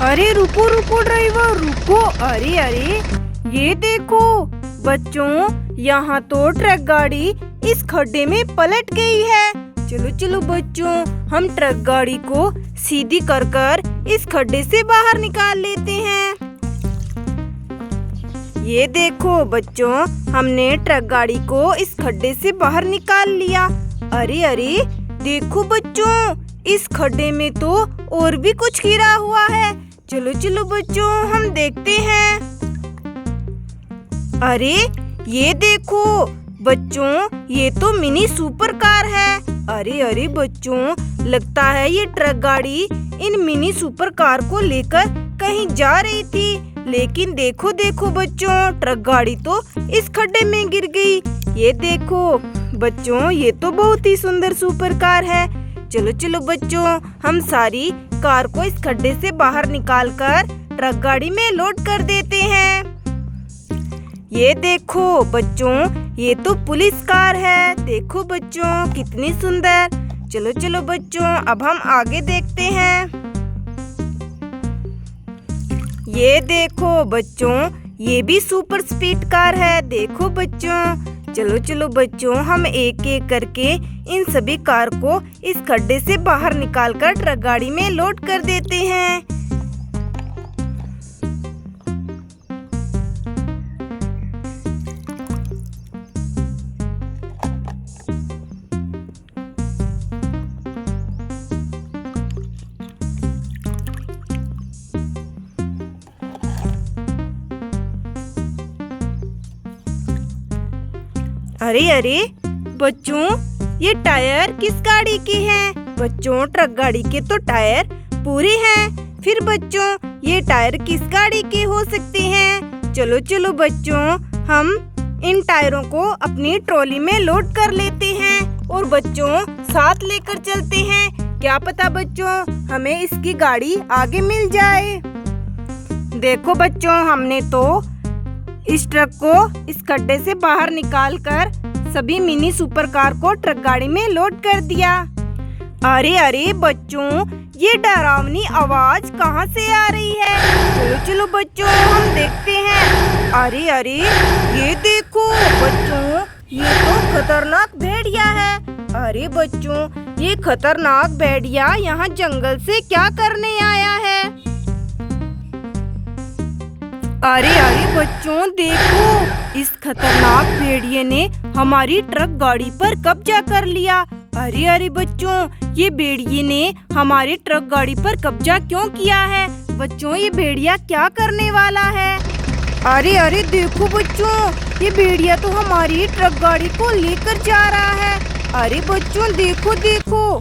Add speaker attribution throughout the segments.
Speaker 1: अरे रुको रुको ड्राइवर रुको। अरे अरे ये देखो बच्चों, यहाँ तो ट्रक गाड़ी इस खड्डे में पलट गई है। चलो चलो बच्चों, हम ट्रक गाड़ी को सीधी कर कर इस खड्डे से बाहर निकाल लेते हैं। ये देखो बच्चों, हमने ट्रक गाड़ी को इस खड्डे से बाहर निकाल लिया। अरे अरे देखो बच्चों, इस खड्डे में तो और भी कुछ गिरा हुआ है। चलो चलो बच्चों, हम देखते हैं। अरे ये देखो बच्चों, ये तो मिनी सुपर कार है। अरे अरे बच्चों, लगता है ये ट्रक गाड़ी इन मिनी सुपर कार को लेकर कहीं जा रही थी, लेकिन देखो देखो बच्चों, ट्रक गाड़ी तो इस खड्डे में गिर गई। ये देखो बच्चों, ये तो बहुत ही सुंदर सुपर कार है। चलो चलो बच्चों, हम सारी कार को इस खड्डे से बाहर निकालकर ट्रक गाड़ी में लोड कर देते हैं। ये देखो बच्चों, ये तो पुलिस कार है। देखो बच्चों कितनी सुंदर। चलो चलो बच्चों, अब हम आगे देखते हैं। ये देखो बच्चों, ये भी सुपर स्पीड कार है। देखो बच्चों, चलो चलो बच्चों, हम एक एक करके इन सभी कार को इस खड्डे से बाहर निकालकर ट्रक गाड़ी में लोड कर देते हैं। अरे अरे बच्चों, ये टायर किस गाड़ी के हैं? बच्चों ट्रक गाड़ी के तो टायर पूरे हैं, फिर बच्चों ये टायर किस गाड़ी के हो सकते हैं? चलो चलो बच्चों, हम इन टायरों को अपनी ट्रॉली में लोड कर लेते हैं और बच्चों साथ लेकर चलते हैं। क्या पता बच्चों हमें इसकी गाड़ी आगे मिल जाए। देखो बच्चों, हमने तो इस ट्रक को इस खड्डे से बाहर निकालकर सभी मिनी सुपर कार को ट्रक गाड़ी में लोड कर दिया। अरे अरे बच्चों, ये डरावनी आवाज कहाँ से आ रही है? चलो चलो बच्चों, हम देखते हैं। अरे अरे ये देखो बच्चों, ये तो खतरनाक भेड़िया है। अरे बच्चों, ये खतरनाक भेड़िया यहाँ जंगल से क्या करने आया है? अरे अरे बच्चों देखो, इस खतरनाक भेड़िए ने हमारी ट्रक गाड़ी पर कब्जा कर लिया। अरे अरे बच्चों, ये भेड़िए ने हमारी ट्रक गाड़ी पर कब्जा क्यों किया है? बच्चों ये भेड़िया क्या करने वाला है? अरे अरे देखो बच्चों, ये भेड़िया तो हमारी ट्रक गाड़ी को लेकर जा रहा है। अरे बच्चों देखो देखो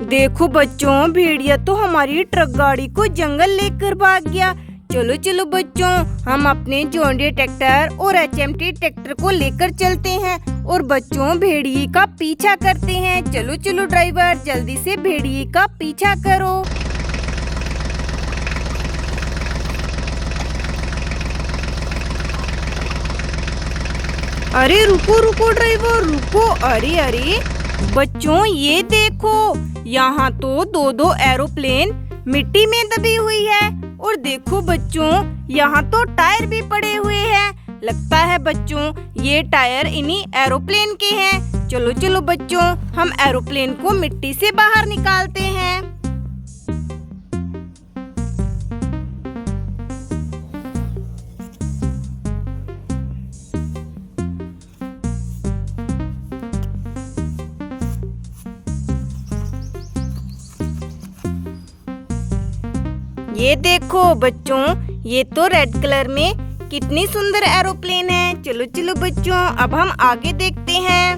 Speaker 1: देखो बच्चों, भेड़िया तो हमारी ट्रक गाड़ी को जंगल लेकर भाग गया। चलो चलो बच्चों, हम अपने जॉन डीरे ट्रैक्टर और HMT ट्रैक्टर को लेकर चलते हैं और बच्चों भेड़िए का पीछा करते हैं। चलो चलो ड्राइवर, जल्दी से भेड़िए का पीछा करो। अरे रुको रुको ड्राइवर रुको। अरे अरे बच्चों ये देखो, यहाँ तो दो दो एरोप्लेन मिट्टी में दबी हुई है और देखो बच्चों, यहाँ तो टायर भी पड़े हुए हैं। लगता है बच्चों ये टायर इन्हीं एरोप्लेन के हैं। चलो चलो बच्चों, हम एरोप्लेन को मिट्टी से बाहर निकालते हैं। ये देखो बच्चों, ये तो रेड कलर में कितनी सुंदर एरोप्लेन है। चलो चलो बच्चों, अब हम आगे देखते हैं।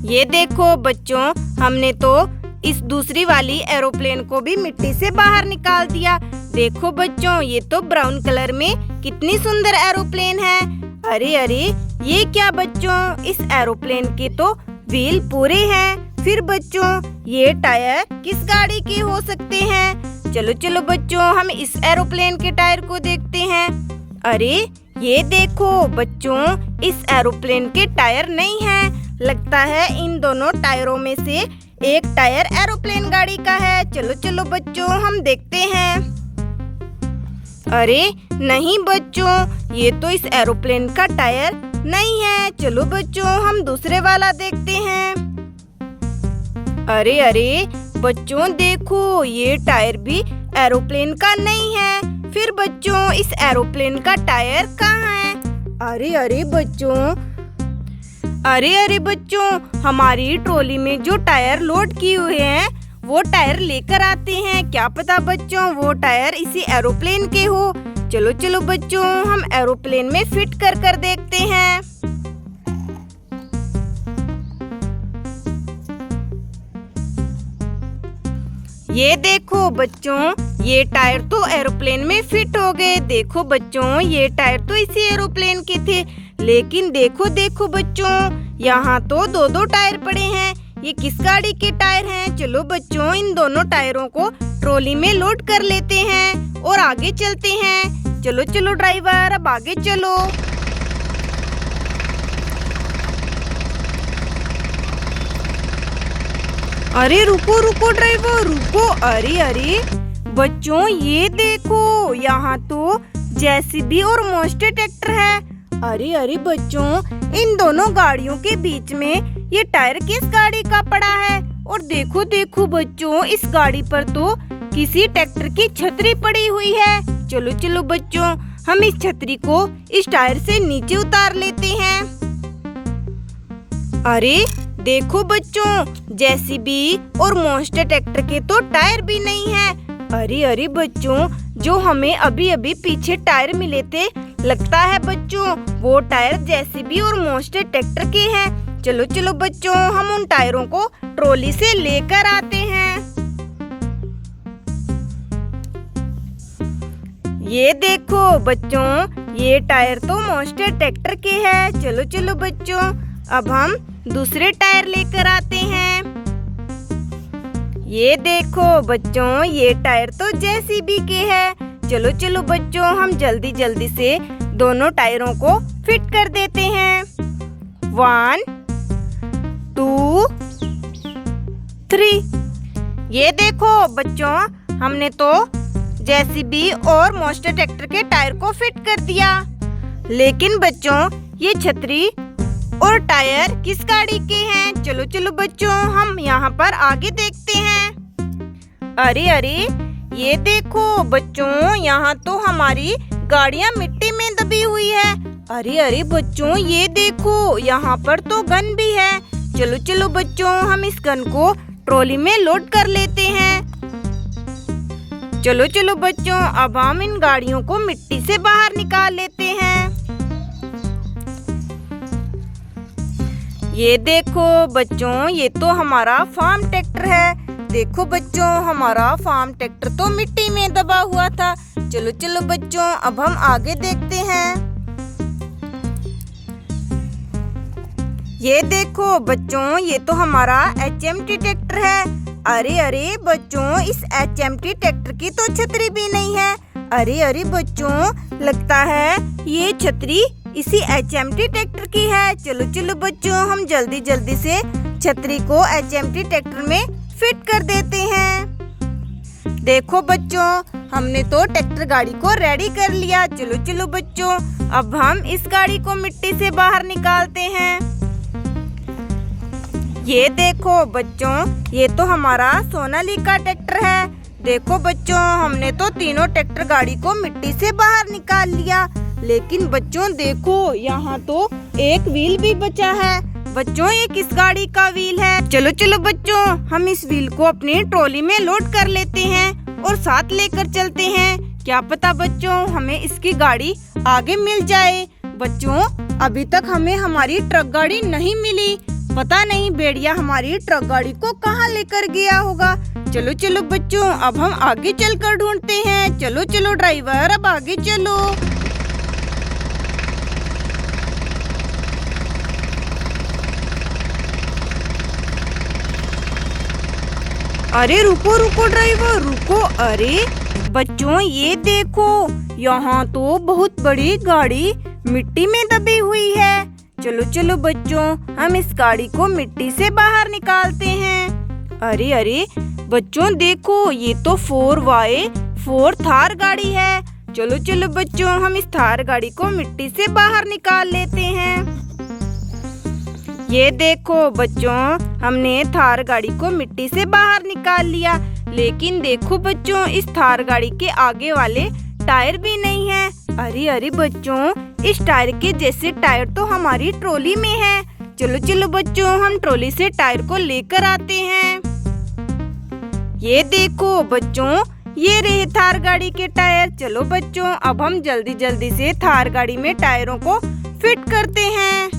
Speaker 1: ये देखो बच्चों, हमने तो इस दूसरी वाली एरोप्लेन को भी मिट्टी से बाहर निकाल दिया। देखो बच्चों, ये तो ब्राउन कलर में कितनी सुंदर एरोप्लेन है। अरे अरे ये क्या बच्चों, इस एरोप्लेन के तो व्हील पूरे हैं। फिर बच्चों ये टायर किस गाड़ी के हो सकते हैं? चलो चलो बच्चों, हम इस एरोप्लेन के टायर को देखते हैं। अरे ये देखो बच्चों, इस एरोप्लेन के टायर नहीं हैं। लगता है इन दोनों टायरों में से एक टायर एरोप्लेन गाड़ी का है। चलो चलो बच्चों, हम देखते हैं। अरे नहीं बच्चों, ये तो इस एरोप्लेन का टायर नहीं है। चलो बच्चों, हम दूसरे वाला देखते हैं। अरे अरे बच्चों देखो, ये टायर भी एरोप्लेन का नहीं है। फिर बच्चों, इस एरोप्लेन का टायर कहाँ है? अरे बच्चों, हमारी ट्रॉली में जो टायर लोड किए हुए हैं वो टायर लेकर आते हैं। क्या पता बच्चों वो टायर इसी एरोप्लेन के हो। चलो चलो बच्चों, हम एरोप्लेन में फिट कर देखते हैं। ये देखो बच्चों, ये टायर तो एरोप्लेन में फिट हो गए। देखो बच्चों, ये टायर तो इसी एरोप्लेन के थे। लेकिन देखो देखो बच्चों, यहाँ तो दो टायर पड़े हैं। ये किस गाड़ी के टायर हैं? चलो बच्चों, इन दोनों टायरों को ट्रॉली में लोड कर लेते हैं और आगे चलते हैं। चलो चलो ड्राइवर, अब आगे चलो। अरे रुको रुको ड्राइवर, रुको। अरे अरे बच्चों, ये देखो, यहाँ तो जेसीबी और मोस्टर ट्रैक्टर है। अरे अरे बच्चों, इन दोनों गाड़ियों के बीच में ये टायर किस गाड़ी का पड़ा है? और देखो देखो बच्चों, इस गाड़ी पर तो किसी ट्रैक्टर की छतरी पड़ी हुई है। चलो चलो बच्चों, हम इस छतरी को इस टायर से नीचे उतार लेते हैं। अरे देखो बच्चों, जेसीबी और मोस्टर ट्रैक्टर के तो टायर भी नहीं है। अरे अरे बच्चों, जो हमें अभी अभी पीछे टायर मिले थे, लगता है बच्चों वो टायर जेसीबी और मोस्टर ट्रैक्टर के हैं। चलो चलो बच्चों, हम उन टायरों को ट्रॉली से लेकर आते हैं। ये देखो बच्चों, ये टायर तो मोस्टर ट्रैक्टर के हैं। चलो चलो बच्चों, अब हम दूसरे टायर लेकर आते हैं। ये देखो बच्चों, ये टायर तो जेसीबी के हैं। चलो चलो बच्चों, हम जल्दी जल्दी से दोनों टायरों को फिट कर देते हैं। 1 2 3। ये देखो बच्चों, हमने तो जेसीबी और मोस्टर ट्रैक्टर के टायर को फिट कर दिया। लेकिन बच्चों, ये छतरी और टायर किस गाड़ी के हैं? चलो चलो बच्चों, हम यहाँ पर आगे देखते हैं। अरे अरे ये देखो बच्चों, यहाँ तो हमारी गाड़ियाँ मिट्टी में दबी हुई है। अरे अरे बच्चों, ये देखो, यहाँ पर तो गन भी है। चलो चलो बच्चों, हम इस गन को ट्रॉली में लोड कर लेते हैं। चलो चलो बच्चों, अब हम इन गाड़ियों को मिट्टी से बाहर निकाल लेते हैं। ये देखो बच्चों, ये तो हमारा फार्म ट्रैक्टर है। देखो बच्चों, हमारा फार्म ट्रैक्टर तो मिट्टी में दबा हुआ था। चलो चलो बच्चों, अब हम आगे देखते हैं। ये देखो बच्चों, ये तो हमारा HMT ट्रैक्टर है। अरे अरे बच्चों, इस HMT ट्रैक्टर की तो छतरी भी नहीं है। अरे अरे बच्चों, लगता है ये छतरी इसी HMT ट्रैक्टर की है। चलो चलो बच्चों, हम जल्दी जल्दी से छतरी को HMT ट्रैक्टर में फिट कर देते हैं। देखो बच्चों, हमने तो ट्रैक्टर गाड़ी को रेडी कर लिया। चलो चलो बच्चों, अब हम इस गाड़ी को मिट्टी से बाहर निकालते हैं। ये देखो बच्चों, ये तो हमारा सोनालिका ट्रैक्टर है। देखो बच्चों, हमने तो तीनों ट्रैक्टर गाड़ी को मिट्टी से बाहर निकाल लिया। लेकिन बच्चों देखो, यहाँ तो एक व्हील भी बचा है। बच्चों, ये किस गाड़ी का व्हील है? चलो चलो बच्चों, हम इस व्हील को अपनी ट्रॉली में लोड कर लेते हैं और साथ लेकर चलते हैं। क्या पता बच्चों, हमें इसकी गाड़ी आगे मिल जाए। बच्चों, अभी तक हमें हमारी ट्रक गाड़ी नहीं मिली। पता नहीं भेड़िया हमारी ट्रक गाड़ी को कहाँ लेकर गया होगा। चलो चलो बच्चों, अब हम आगे चलकर ढूंढते हैं। चलो चलो ड्राइवर, अब आगे चलो। अरे रुको रुको ड्राइवर, रुको। अरे बच्चों, ये देखो, यहाँ तो बहुत बड़ी गाड़ी मिट्टी में दबी हुई है। चलो चलो बच्चों, हम इस गाड़ी को मिट्टी से बाहर निकालते हैं। अरे अरे बच्चों देखो, ये तो 4x4 थार गाड़ी है। चलो चलो बच्चों, हम इस थार गाड़ी को मिट्टी से बाहर निकाल लेते हैं। ये देखो बच्चों, हमने थार गाड़ी को मिट्टी से बाहर निकाल लिया। लेकिन देखो बच्चों, इस थार गाड़ी के आगे वाले टायर भी नहीं है। अरे अरे बच्चों, इस टायर के जैसे टायर तो हमारी ट्रॉली में है। चलो चलो बच्चों, हम ट्रॉली से टायर को लेकर आते हैं। ये देखो बच्चों, ये रहे थार गाड़ी के टायर। चलो बच्चों, अब हम जल्दी जल्दी से थार गाड़ी में टायरों को फिट करते हैं।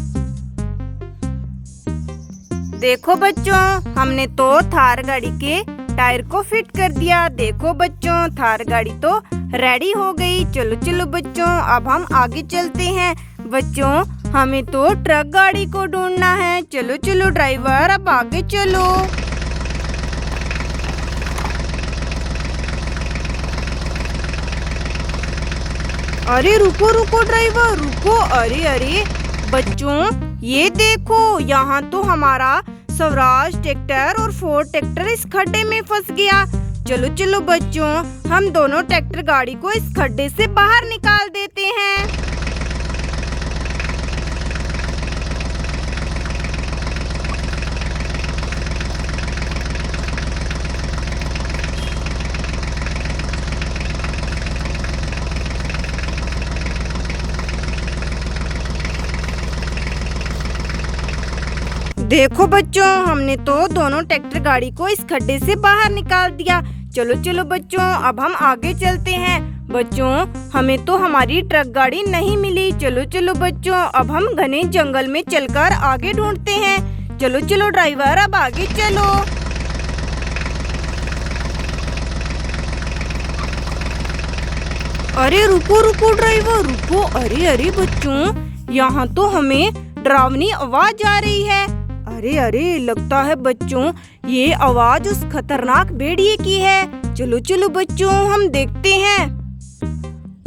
Speaker 1: देखो बच्चों, हमने तो थार गाड़ी के टायर को फिट कर दिया। देखो बच्चों, थार गाड़ी तो रेडी हो गई। चलो चलो बच्चों, अब हम आगे चलते हैं। बच्चों, हमें तो ट्रक गाड़ी को ढूंढना है। चलो चलो ड्राइवर, अब आगे चलो। अरे रुको रुको ड्राइवर, रुको। अरे अरे बच्चों, ये देखो, यहाँ तो हमारा स्वराज ट्रैक्टर और फोर्ड ट्रैक्टर इस खड्डे में फंस गया। चलो चलो बच्चों, हम दोनों ट्रैक्टर गाड़ी को इस खड्डे से बाहर निकाल देते हैं। देखो बच्चों, हमने तो दोनों ट्रैक्टर गाड़ी को इस खड्डे से बाहर निकाल दिया। चलो चलो बच्चों, अब हम आगे चलते हैं। बच्चों, हमें तो हमारी ट्रक गाड़ी नहीं मिली। चलो चलो बच्चों, अब हम घने जंगल में चलकर आगे ढूंढते हैं। चलो चलो ड्राइवर, अब आगे चलो। अरे रुको रुको ड्राइवर, रुको। अरे अरे बच्चों, यहाँ तो हमें डरावनी आवाज आ रही है। अरे अरे, लगता है बच्चों ये आवाज उस खतरनाक भेड़िए की है। चलो चलो बच्चों, हम देखते हैं।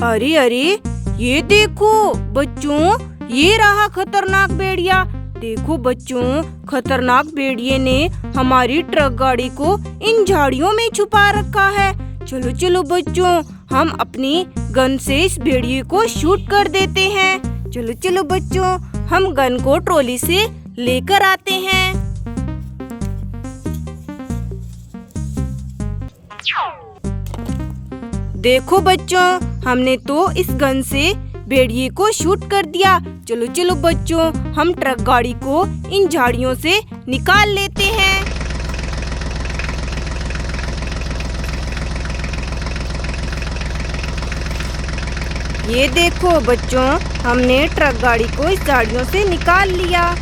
Speaker 1: अरे अरे, ये देखो बच्चों, ये रहा खतरनाक भेड़िया। देखो बच्चों, खतरनाक भेड़िए ने हमारी ट्रक गाड़ी को इन झाड़ियों में छुपा रखा है। चलो चलो बच्चों, हम अपनी गन से इस भेड़िए को शूट कर देते हैं। चलो चलो बच्चों, हम गन को ट्रॉली से लेकर आते हैं। देखो बच्चों, हमने तो इस गन से भेड़िए को शूट कर दिया। चलो चलो बच्चों, हम ट्रक गाड़ी को इन झाड़ियों से निकाल लेते हैं। ये देखो बच्चों, हमने ट्रक गाड़ी को इस झाड़ियों से निकाल लिया।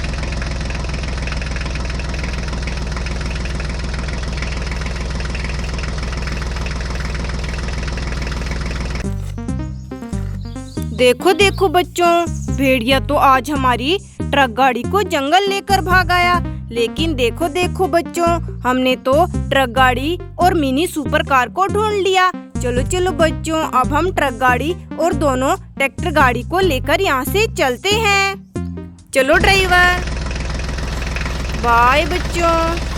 Speaker 1: देखो देखो बच्चों, भेड़िया तो आज हमारी ट्रक गाड़ी को जंगल लेकर भाग आया। लेकिन देखो देखो बच्चों, हमने तो ट्रक गाड़ी और मिनी सुपर कार को ढूंढ लिया। चलो चलो बच्चों, अब हम ट्रक गाड़ी और दोनों ट्रैक्टर गाड़ी को लेकर यहाँ से चलते हैं। चलो ड्राइवर, बाय बच्चों।